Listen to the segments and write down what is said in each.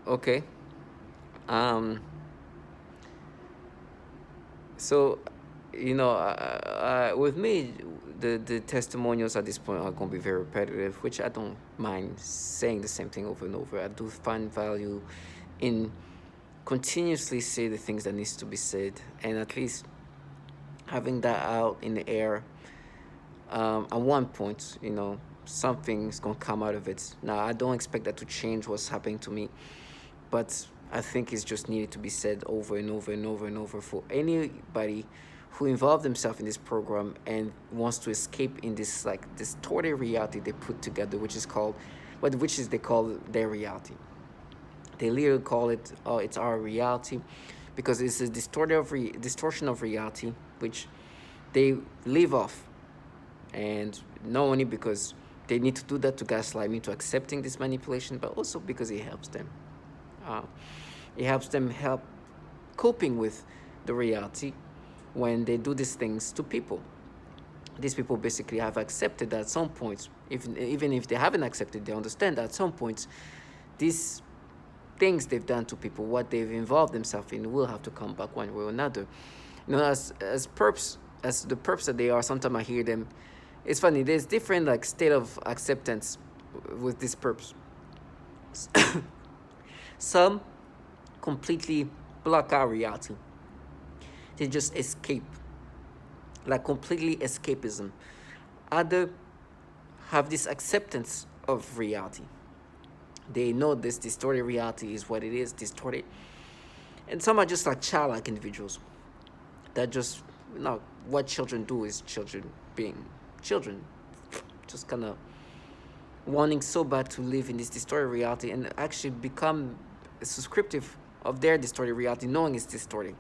Okay. Um. So, with me, the testimonials at this point are going to be very repetitive, which I don't mind saying the same thing over and over. I do find value in continuously say the things that needs to be said, and at least having that out in the air. At one point, something's gonna come out of it. Now, I don't expect that to change what's happening to me, but I think it's just needed to be said over and over and over and over for anybody who involved themselves in this program and wants to escape in this like distorted reality they put together, which is they call their reality. They literally call it, oh, it's our reality, because it's a distortion of reality, which they live off, and not only because they need to do that to gaslight me to accepting this manipulation, but also because it helps them. Uh, it helps them help coping with the reality when they do these things to people. These people basically have accepted that at some point, even if they haven't accepted, they understand that at some point, these things they've done to people, what they've involved themselves in, will have to come back one way or another. As the perps that they are, sometimes I hear them. It's funny. There's different like state of acceptance with these perps. Some completely block out reality. They just escape, like completely escapism. Other have this acceptance of reality. They know this distorted reality is what it is, distorted. And some are just like childlike individuals that just, what children do is children being children, just kind of wanting so bad to live in this distorted reality and actually become subscriptive of their distorted reality, knowing it's distorted.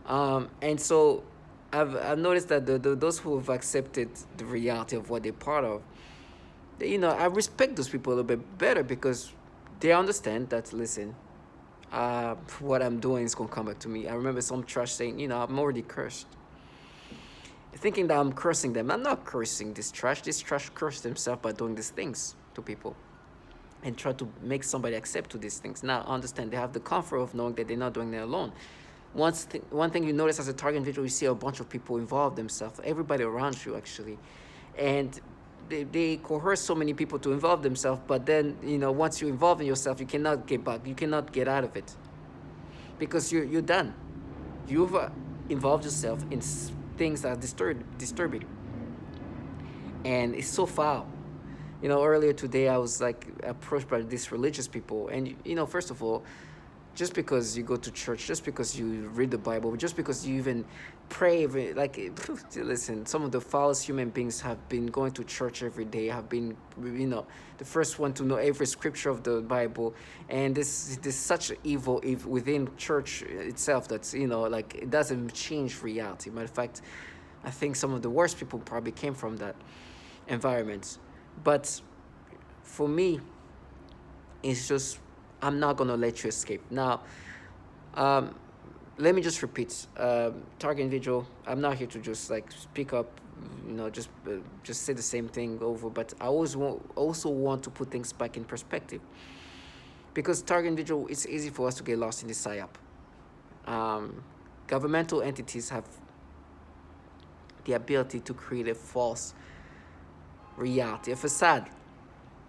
And so I've noticed that those who have accepted the reality of what they're part of, I respect those people a little bit better because they understand that, listen, what I'm doing is going to come back to me. I remember some trash saying, I'm already cursed. Thinking that I'm cursing them. I'm not cursing this trash. This trash cursed themselves by doing these things to people and try to make somebody accept to these things. Now, understand, they have the comfort of knowing that they're not doing it alone. One thing you notice as a target individual, you see a bunch of people involve themselves, everybody around you actually, and they coerce so many people to involve themselves. But then, once you involve in yourself, you cannot get back. You cannot get out of it because you're done. You've involved yourself in things that are disturbing, and it's so foul. Earlier today I was like approached by these religious people, and first of all, just because you go to church, just because you read the Bible, just because you even pray, like, listen, some of the foulest human beings have been going to church every day, have been, the first one to know every scripture of the Bible, and this such evil within church itself that's, like, it doesn't change reality. Matter of fact, I think some of the worst people probably came from that environment. But for me, it's just, I'm not gonna let you escape. Now, let me just repeat. Target individual, I'm not here to just like speak up, just say the same thing over. But I also want to put things back in perspective, because target individual, it's easy for us to get lost in the psyop. Governmental entities have the ability to create a false reality, a facade.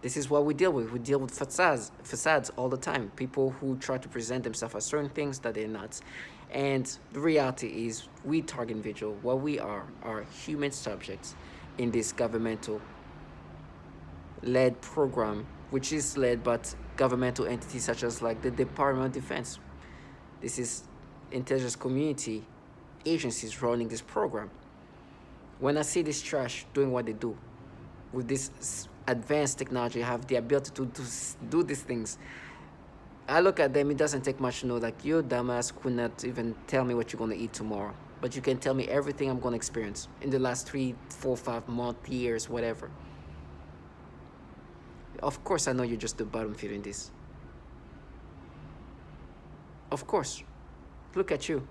This is what we deal with. We deal with facades all the time. People who try to present themselves as certain things that they're not. And the reality is, we target individual, what we are human subjects in this governmental led program, which is led by governmental entities such as like the Department of Defense. This is intelligence community agencies running this program. When I see this trash doing what they do with this advanced technology, have the ability to do these things, I look at them. It doesn't take much to know, like, you dumbass could not even tell me what you're going to eat tomorrow, but you can tell me everything I'm going to experience in the last 3, 4, 5 months, years, whatever. Of course I know you're just the bottom feeder in this. Of course. Look at you.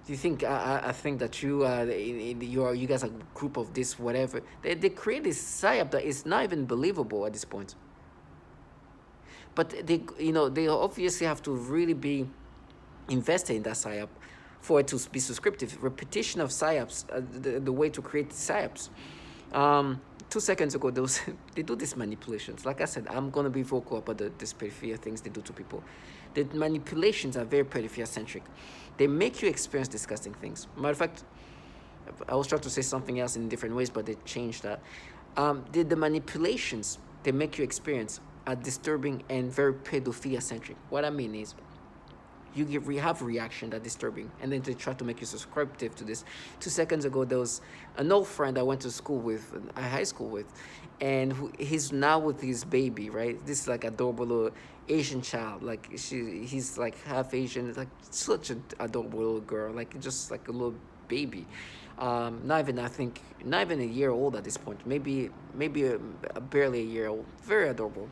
Do you think I think that you guys are a group of this whatever? They create this psyop that is not even believable at this point. But they obviously have to really be invested in that psyop for it to be subscriptive. Repetition of psyops, the way to create psyops. 2 seconds ago, those they do these manipulations. Like I said, I'm gonna be vocal about this pedophilia things they do to people. The manipulations are very pedophilia centric. They make you experience disgusting things. Matter of fact, I was trying to say something else in different ways, but they changed that. The manipulations they make you experience are disturbing and very pedophilia centric. What I mean is, we have reaction that disturbing, and then they try to make you subscriptive to this. 2 seconds ago, there was an old friend I went to school with, high school with, and he's now with his baby, right? This is like adorable little Asian child, like he's like half Asian, like such an adorable little girl, like just like a little baby. Not even, I think, not even a year old at this point, maybe barely a year old, very adorable.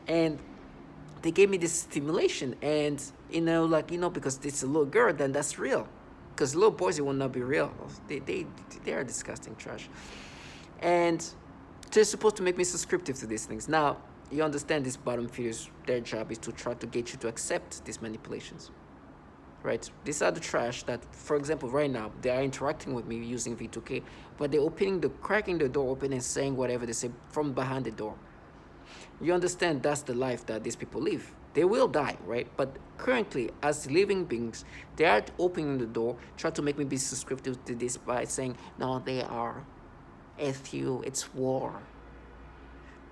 And they gave me this stimulation, and because it's a little girl, then that's real, because little boys, it will not be real. They are disgusting trash, and they're supposed to make me subscriptive to these things. Now you understand, these bottom feeders, their job is to try to get you to accept these manipulations, right? These are the trash that, for example, right now they are interacting with me using V2K, but they're cracking the door open and saying whatever they say from behind the door. You understand, that's the life that these people live. They will die, right? But currently, as living beings, they are opening the door, try to make me be subscriptive to this by saying, no, they are SU, it's war.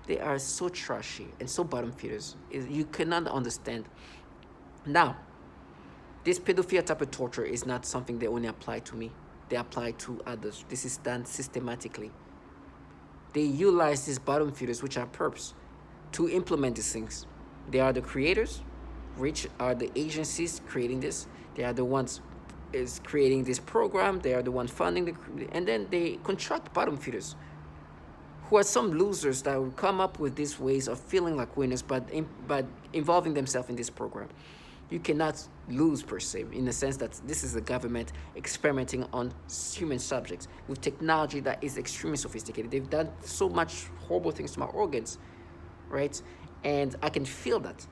They are so trashy and so bottom feeders. You cannot understand. Now, this pedophilia type of torture is not something they only apply to me. They apply to others. This is done systematically. They utilize these bottom feeders, which are perps, to implement these things. They are the creators, which are the agencies creating this. They are the ones is creating this program. They are the ones funding and then they contract bottom feeders, who are some losers that will come up with these ways of feeling like winners, but involving themselves in this program. You cannot lose per se, in the sense that this is the government experimenting on human subjects with technology that is extremely sophisticated. They've done so much horrible things to my organs, right? And I can feel that.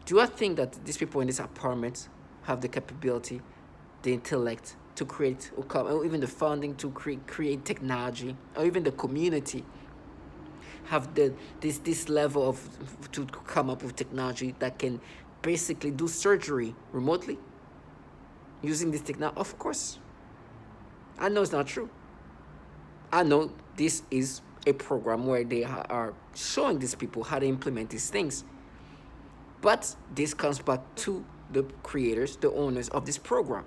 Do I think that these people in this apartment have the capability, the intellect to create, or even the funding to create technology, or even the community have this level of to come up with technology that can basically do surgery remotely using this technology? Of course. I know it's not true. I know this is a program where they are showing these people how to implement these things. But this comes back to the creators, the owners of this program.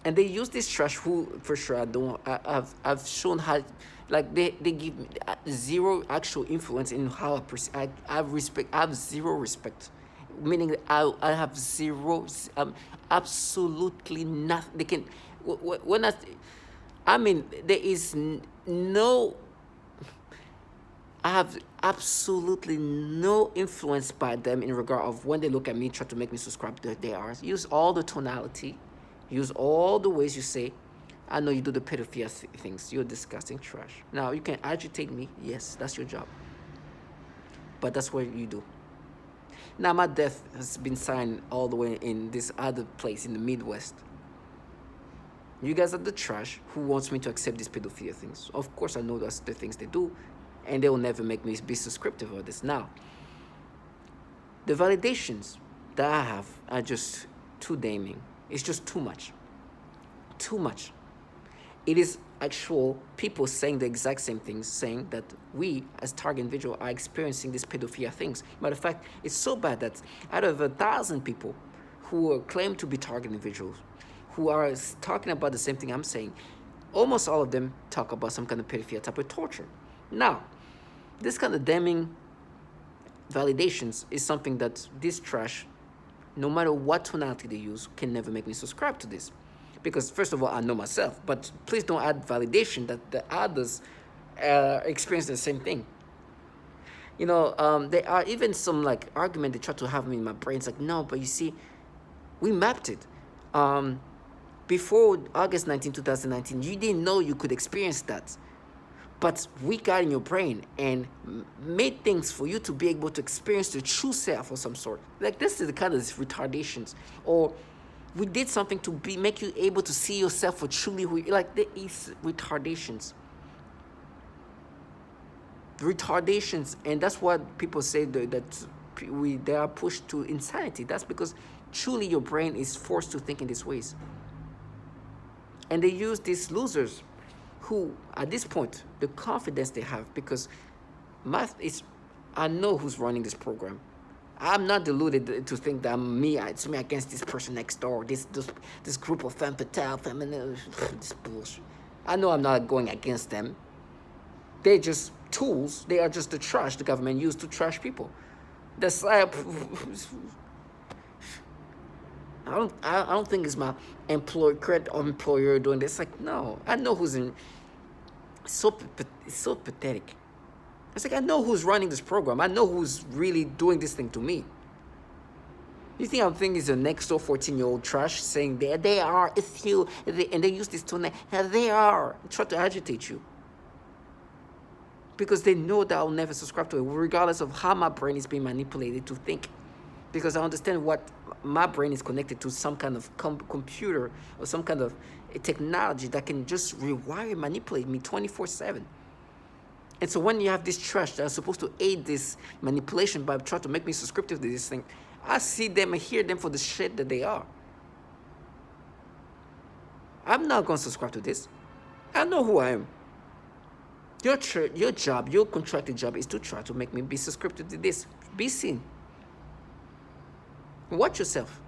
And they use this trash, who for sure I've shown how, like they give me zero actual influence in how I have zero respect, meaning that I have zero, absolutely nothing. They can, when I mean, there is no, I have absolutely no influence by them in regard of when they look at me, try to make me subscribe to their ours. Use all the tonality, use all the ways you say, I know you do the pedophilia things, you're disgusting trash. Now, you can agitate me, yes, that's your job. But that's what you do. Now, my death has been signed all the way in this other place in the Midwest. You guys are the trash who wants me to accept these pedophilia things. Of course, I know that's the things they do, and they will never make me be subscriptive of this. Now, the validations that I have are just too damning. It's just too much. Too much. It is actual people saying the exact same things, saying that we, as target individual, are experiencing these pedophilia things. Matter of fact, it's so bad that out of 1,000 people who claim to be target individuals, who are talking about the same thing I'm saying, almost all of them talk about some kind of pedophilia type of torture. Now, this kind of damning validations is something that this trash, no matter what tonality they use, can never make me subscribe to this. Because first of all, I know myself, but please don't add validation that the others experience the same thing. There are even some like argument they try to have me in my brain. It's like, no, but you see, we mapped it. Before August 19, 2019, you didn't know you could experience that. but we got in your brain and made things for you to be able to experience the true self of some sort. Like this is the kind of retardations, or we did something to make you able to see yourself for truly who you like. There is retardations, and that's what people say that they are pushed to insanity. That's because truly your brain is forced to think in these ways, and they use these losers who at this point the confidence they have, because math is, I know who's running this program. I'm not deluded to think that it's me against this person next door, this group of femme fatale, feminine, this bullshit. I know I'm not going against them. They're just tools. They are just the trash the government used to trash people. That's I don't think it's my employer doing this. Like, no, I know who's in. It's so pathetic. It's like, I know who's running this program. I know who's really doing this thing to me. You think I'm thinking it's a next door 14-year-old trash saying they are, it's you, and they use this tone, they are, try to agitate you. Because they know that I'll never subscribe to it, regardless of how my brain is being manipulated to think. Because I understand what my brain is connected to, some kind of computer or some kind of technology that can just rewire and manipulate me 24/7. And so when you have this trash that is supposed to aid this manipulation by trying to make me subscriptive to this thing, I see them and hear them for the shit that they are. I'm not going to subscribe to this. I know who I am. Your job, your contracted job is to try to make me be subscriptive to this. Be seen. Watch yourself.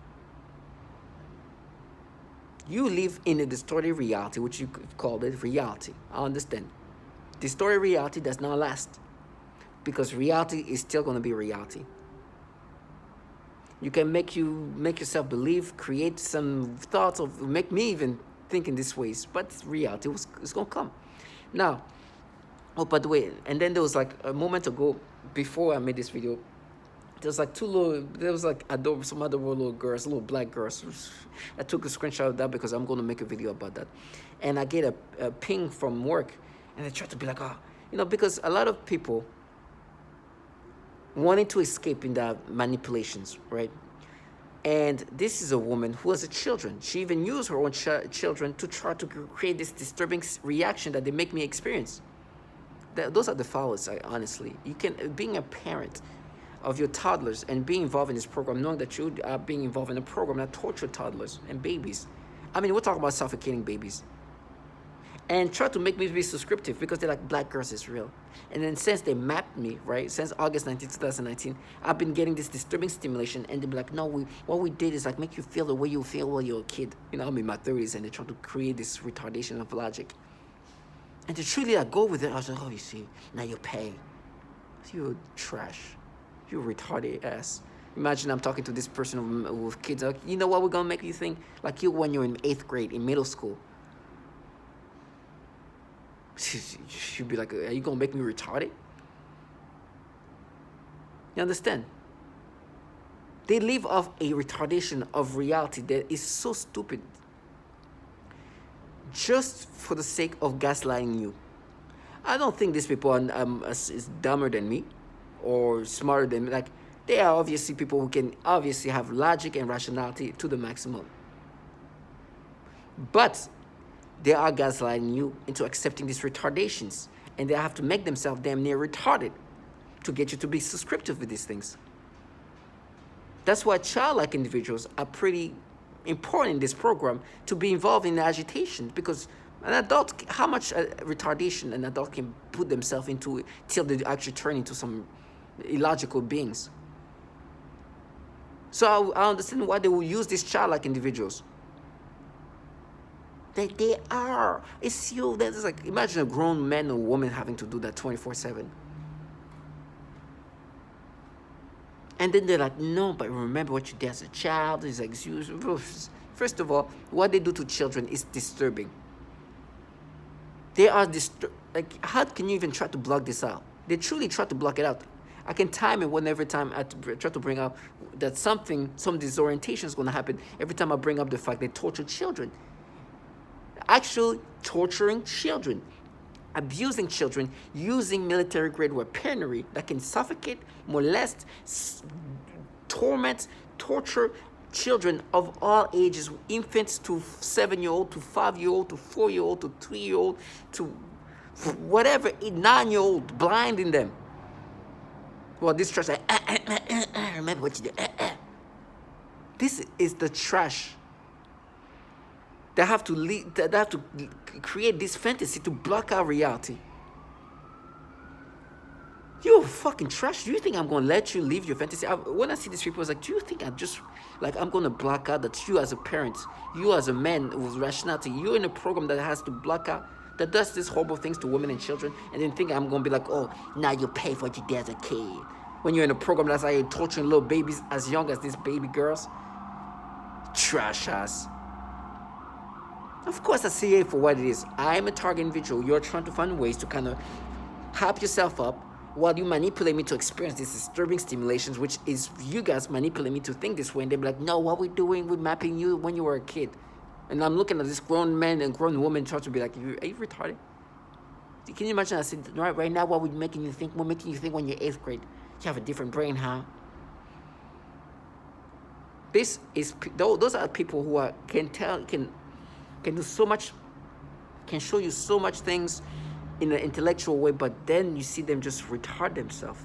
You live in a distorted reality, which you could call it reality. I understand. Distorted reality does not last, because reality is still going to be reality. You can make yourself believe, create some thoughts of, make me even think in these ways, but reality is going to come. Now, oh, by the way, and then there was like a moment ago, before I made this video, there was like some adorable little girls, little black girls. I took a screenshot of that because I'm going to make a video about that. And I get a ping from work, and they try to be like, because a lot of people wanting to escape in the manipulations, right? And this is a woman who has children. She even used her own children to try to create this disturbing reaction that they make me experience. Those are the followers, honestly. Being a parent of your toddlers and being involved in this program, knowing that you are being involved in a program that tortures toddlers and babies. I mean, we're talking about suffocating babies. And try to make me be subscriptive because they're like, black girls is real. And then since they mapped me, right, since August 19, 2019, I've been getting this disturbing stimulation, and they're like, no, what we did is like make you feel the way you feel while you're a kid. I'm in my 30s, and they try to create this retardation of logic. And to truly go with it, I was like, oh, you see, now you pay. You're trash. You're retarded ass. Imagine I'm talking to this person with kids, like, you know what we're going to make you think? Like you when you're in 8th grade, in middle school. She'd be like, are you going to make me retarded? You understand? They live off a retardation of reality that is so stupid, just for the sake of gaslighting you. I don't think these people are is dumber than me or smarter than me. Like, they are obviously people who can obviously have logic and rationality to the maximum. But they are gaslighting you into accepting these retardations, and they have to make themselves damn near retarded to get you to be subscriptive with these things. That's why childlike individuals are pretty important in this program to be involved in the agitation, because an adult, how much retardation an adult can put themselves into till they actually turn into some illogical beings. So I understand why they will use these childlike individuals. They are. It's you. That's like, imagine a grown man or woman having to do that 24/7. And then they're like, no, but remember what you did as a child. It's like, first of all, what they do to children is disturbing. They are like, how can you even try to block this out? They truly try to block it out. I can time it whenever time I try to bring up that some disorientation is going to happen every time I bring up the fact they torture children. Actually torturing children. abusing children, using military-grade weaponry that can suffocate, molest, torment, torture children of all ages, infants to 7-year-old, to 5-year-old, to 4-year-old, to 3-year-old, to whatever, 9-year-old, blinding them. Well, this trash, like, remember what you did. This is the trash. They have to create this fantasy to block out reality. You're fucking trash. Do you think I'm gonna let you live your fantasy? When I see these people, I was like, do you think I'm gonna block out that you as a parent, you as a man with rationality, you're in a program that has to block out, that does these horrible things to women and children, and then think I'm gonna be like, oh, now you pay for what you did as a kid. When you're in a program that's like you're torturing little babies as young as these baby girls. Trash ass. Of course, I see it for what it is. I am a target individual. You're trying to find ways to kind of hype yourself up while you manipulate me to experience these disturbing stimulations, which is you guys manipulate me to think this way. And they're like, no, what we're doing, we're mapping you when you were a kid. And I'm looking at this grown man and grown woman trying to be like, are you retarded? Can you imagine? I said, right now, what we're making you think when you're 8th grade. You have a different brain, huh? Those are people who can do so much, can show you so much things in an intellectual way, but then you see them just retard themselves.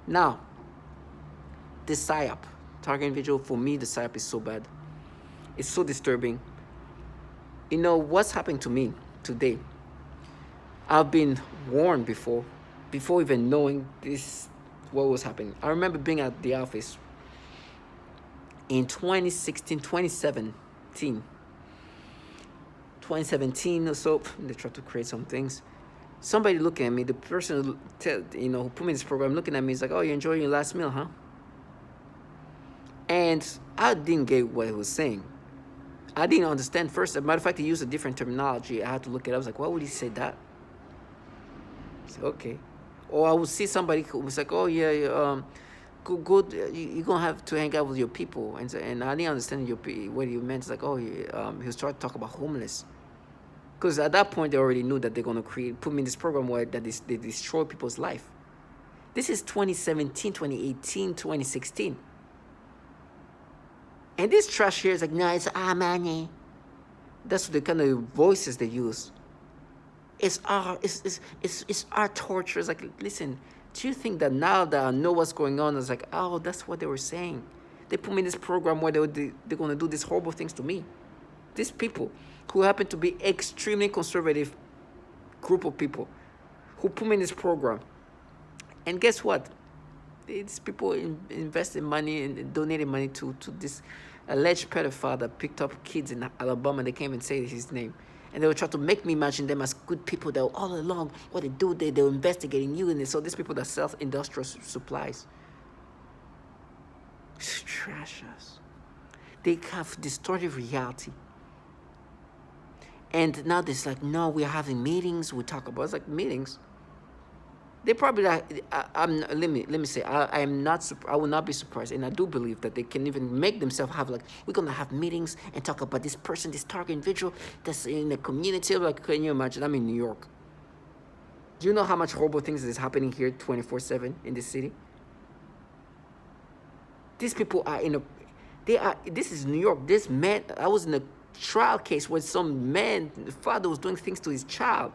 Now, the PSYOP, target individual, for me, the PSYOP is so bad. It's so disturbing. You know, what's happening to me today? I've been warned before even knowing what was happening. I remember being at the office in 2017 or so. They tried to create some things. Somebody looking at me, the person who put me in this program, looking at me, is like, oh, you're enjoying your last meal, huh? And I didn't get what he was saying. I didn't understand first. As a matter of fact, he used a different terminology. I had to look it up. I was like, why would he say that? I said, okay. Or I would see somebody who was like, oh, yeah, you're going to have to hang out with your people. And I didn't understand what he meant. It's like, oh, he was trying to talk about homeless. Because at that point, they already knew that they're going to put me in this program where they destroy people's life. This is 2017, 2018, 2016. And this trash here is like, no, it's our money. That's the kind of voices they use. It's our torture. It's like, listen, do you think that now that I know what's going on, it's like, oh, that's what they were saying. They put me in this program where they're going to do these horrible things to me. These people who happen to be extremely conservative group of people who put me in this program. And guess what? These people invested money and donated money to this alleged pedophile that picked up kids in Alabama. They came and said his name. And they were trying to make me imagine them as good people that were all along. What they do, they were investigating you. And so these people that sell industrial supplies. Trash us. They have distorted reality. And now there's like, no, we're having meetings. We talk about, it's like meetings. They probably, let me say, I will not be surprised, and I do believe that they can even make themselves have like, we're gonna have meetings and talk about this person, this target individual that's in the community. Like, can you imagine? I'm in New York. Do you know how much horrible things is happening here 24/7 in this city? These people are this is New York. This man, I was in a trial case where some man, the father was doing things to his child.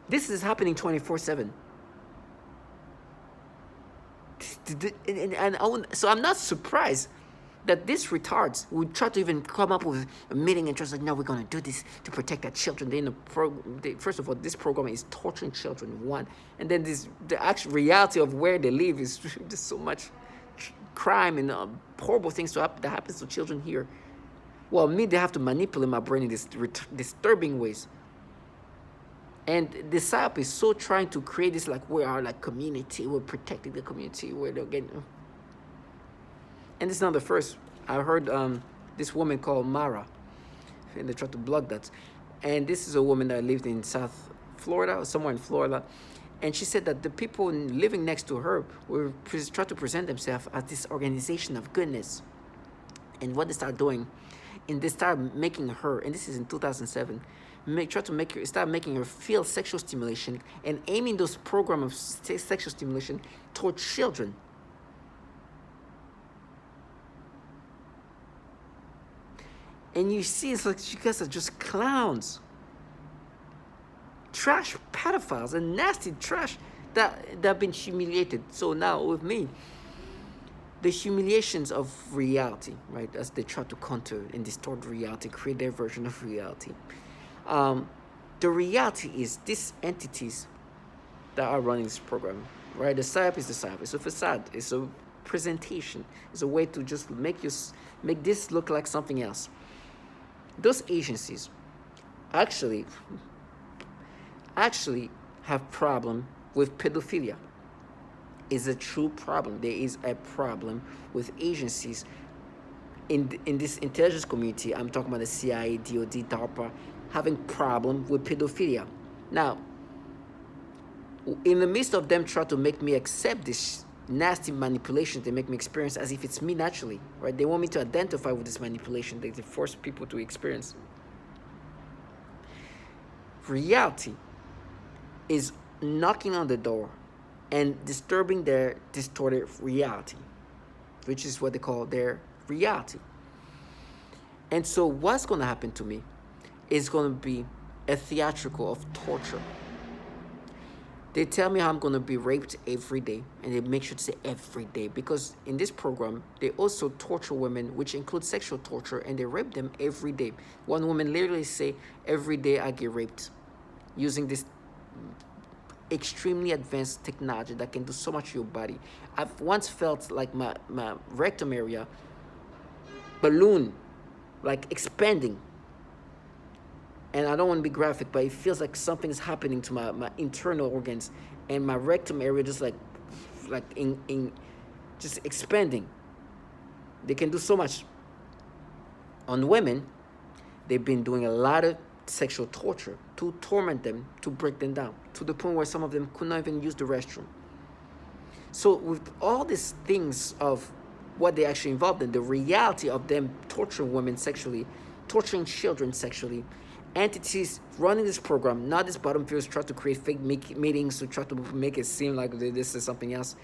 This is happening 24/7. So I'm not surprised that these retards would try to even come up with a meeting and just like, no, we're going to do this to protect our children. First of all, this program is torturing children, one. And then the actual reality of where they live is just so much crime and horrible things that happens to children here. Well, they have to manipulate my brain in these disturbing ways. And the PSYOP is so trying to create this like, we are like community, we're protecting the community, where they're getting. And this is not the first. I heard this woman called Mara, and they tried to block that. And this is a woman that lived in South Florida, or somewhere in Florida. And she said that the people living next to her were trying to present themselves as this organization of goodness. And what they started doing, and they started making her, and this is in 2007, try to make her start making her feel sexual stimulation and aiming those programs of sexual stimulation toward children. And you see, it's like you guys are just clowns, trash pedophiles, and nasty trash that have been humiliated. So now with me, the humiliations of reality, right, as they try to counter and distort reality, create their version of reality. The reality is these entities that are running this program, right? The psyop is the psyop. It's a facade. It's a presentation. It's a way to just make this look like something else. Those agencies actually have problem with pedophilia. Is a true problem. There is a problem with agencies in this intelligence community. I'm talking about the CIA, DOD, DARPA, having problem with pedophilia. Now, in the midst of them trying to make me accept this nasty manipulation, they make me experience as if it's me naturally, right? They want me to identify with this manipulation. They force people to experience. Reality is knocking on the door and disturbing their distorted reality, which is what they call their reality. And so what's going to happen to me is going to be a theatrical of torture. They tell me how I'm going to be raped every day, and they make sure to say every day, because in this program, they also torture women, which includes sexual torture, and they rape them every day. One woman literally say, every day I get raped, using this extremely advanced technology that can do so much to your body. I've once felt like my rectum area balloon, like expanding. And I don't want to be graphic, but it feels like something is happening to my internal organs, and my rectum area just like in just expanding. They can do so much. On women, they've been doing a lot of sexual torture to torment them, to break them down, to the point where some of them could not even use the restroom. So with all these things of what they actually involved in, the reality of them torturing women sexually, torturing children sexually, entities running this program, not these bottom feeders try to create fake meetings to try to make it seem like this is something else,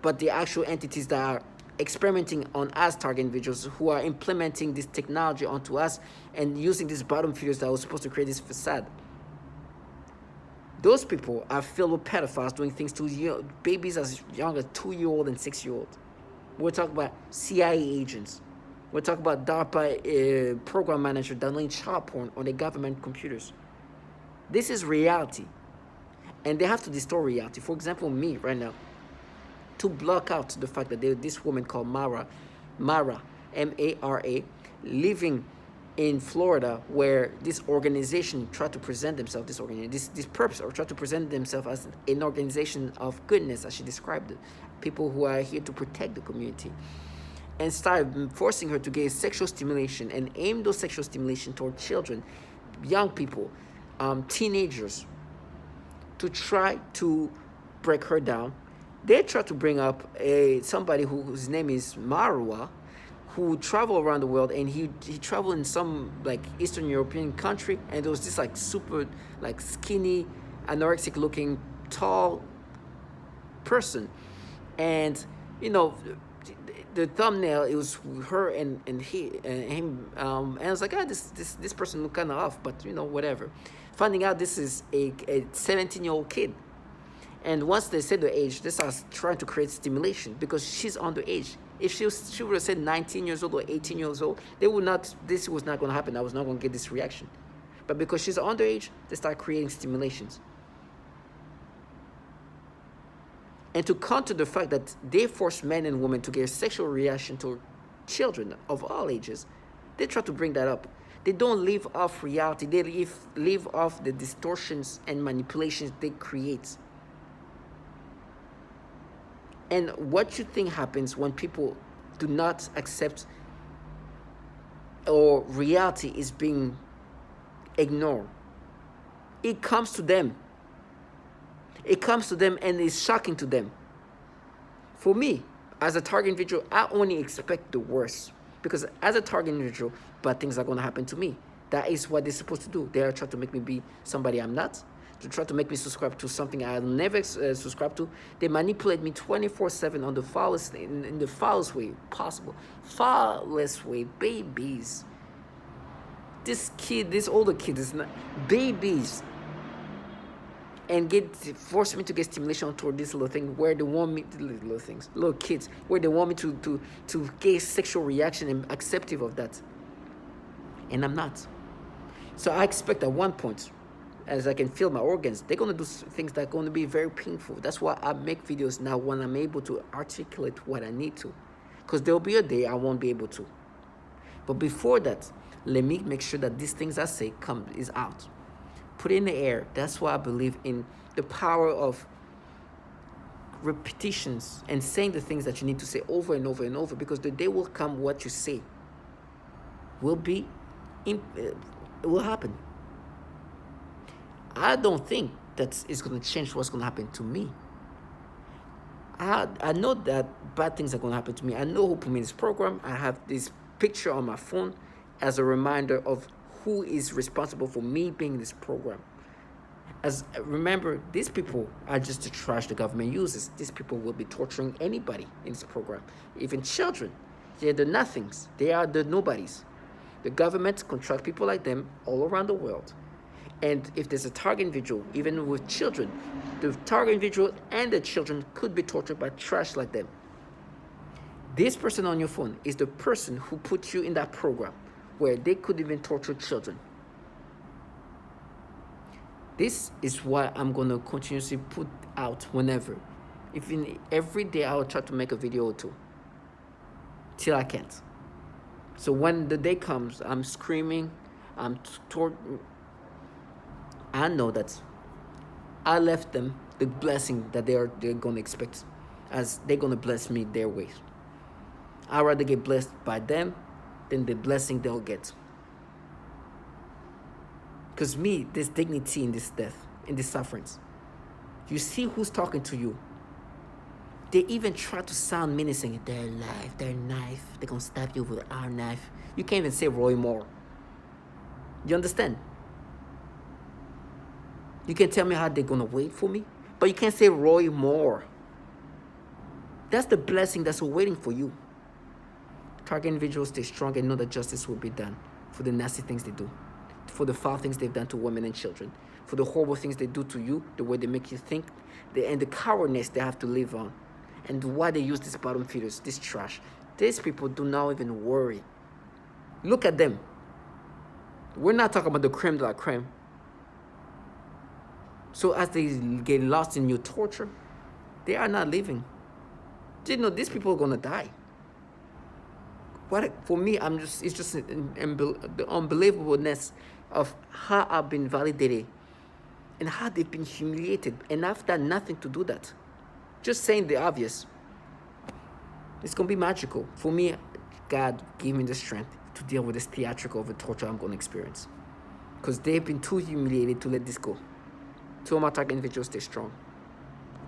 but the actual entities that are experimenting on us target individuals, who are implementing this technology onto us and using these bottom feeders that was supposed to create this facade. Those people are filled with pedophiles doing things to babies as young as 2-year-old and 6-year-old. We're talking about CIA agents. We're talking about DARPA program manager downloading child porn on the government computers. This is reality. And they have to distort reality. For example, me right now, to block out the fact that this woman called Mara, M-A-R-A, living in Florida, where this organization tried to present themselves, this purpose, or tried to present themselves as an organization of goodness, as she described it, people who are here to protect the community, and started forcing her to get sexual stimulation and aim those sexual stimulation toward children, young people, teenagers, to try to break her down. They try to bring up somebody whose name is Marwa, who traveled around the world, and he traveled in some like Eastern European country, and there was this like super like skinny, anorexic looking, tall person, and the thumbnail, it was her and him, and I was like, this person looked kind of off, but whatever. Finding out this is a 17-year-old kid. And once they said the age, they start trying to create stimulation because she's underage. If she would have said 19 years old or 18 years old, this was not going to happen. I was not going to get this reaction. But because she's underage, they start creating stimulations. And to counter the fact that they force men and women to get a sexual reaction to children of all ages, they try to bring that up. They don't leave off reality. They leave off the distortions and manipulations they create. And what you think happens when people do not accept, or reality is being ignored? It comes to them. It comes to them and it's shocking to them. For me, as a target individual, I only expect the worst. Because as a target individual, bad things are going to happen to me. That is what they're supposed to do. They are trying to make me be somebody I'm not, to try to make me subscribe to something I'll never subscribe to. They manipulate me 24/7 on the foulest, in the foulest way possible. Foulest way, babies. This older kid is not babies, and force me to get stimulation toward this little thing where they want me, little things, little kids, where they want me to get sexual reaction and acceptive of that, and I'm not. So I expect at one point, as I can feel my organs, they're gonna do things that are gonna be very painful. That's why I make videos now when I'm able to articulate what I need to, because there'll be a day I won't be able to. But before that, let me make sure that these things I say is out. Put it in the air. That's why I believe in the power of repetitions and saying the things that you need to say over and over and over, because the day will come what you say it will happen. I don't think that it's going to change what's going to happen to me. I know that bad things are going to happen to me. I know who put me in this program. I have this picture on my phone as a reminder of who is responsible for me being in this program. Remember, these people are just the trash the government uses. These people will be torturing anybody in this program, even children. They're the nothings. They are the nobodies. The government contract people like them all around the world. And if there's a target individual, even with children, the target individual and the children could be tortured by trash like them. This person on your phone is the person who put you in that program where they could even torture children. This is what I'm going to continuously put out whenever. Even every day I will try to make a video or two till I can't. So when the day comes, I'm screaming, I know that I left them the blessing that they're going to expect, as they're going to bless me their ways. I'd rather get blessed by them than the blessing they'll get. Because me, there's dignity in this death, in these sufferings. You see who's talking to you. They even try to sound menacing. Their knife, they're going to stab you with our knife. You can't even say Roy Moore. You understand? You can tell me how they're going to wait for me, but you can't say Roy Moore. That's the blessing that's waiting for you. Target individuals, stay strong and know that justice will be done for the nasty things they do, for the foul things they've done to women and children, for the horrible things they do to you, the way they make you think, and the cowardness they have to live on, and why they use these bottom feeders, this trash. These people do not even worry. Look at them. We're not talking about the creme de la creme. So as they get lost in your torture, they are not living. You know, these people are going to die. For me, it's just the unbelievableness of how I've been validated and how they've been humiliated, and I've done nothing to do that. Just saying the obvious. It's going to be magical. For me, God gave me the strength to deal with this theatrical of the torture I'm going to experience. Because they've been too humiliated to let this go. So my target individuals, stay strong.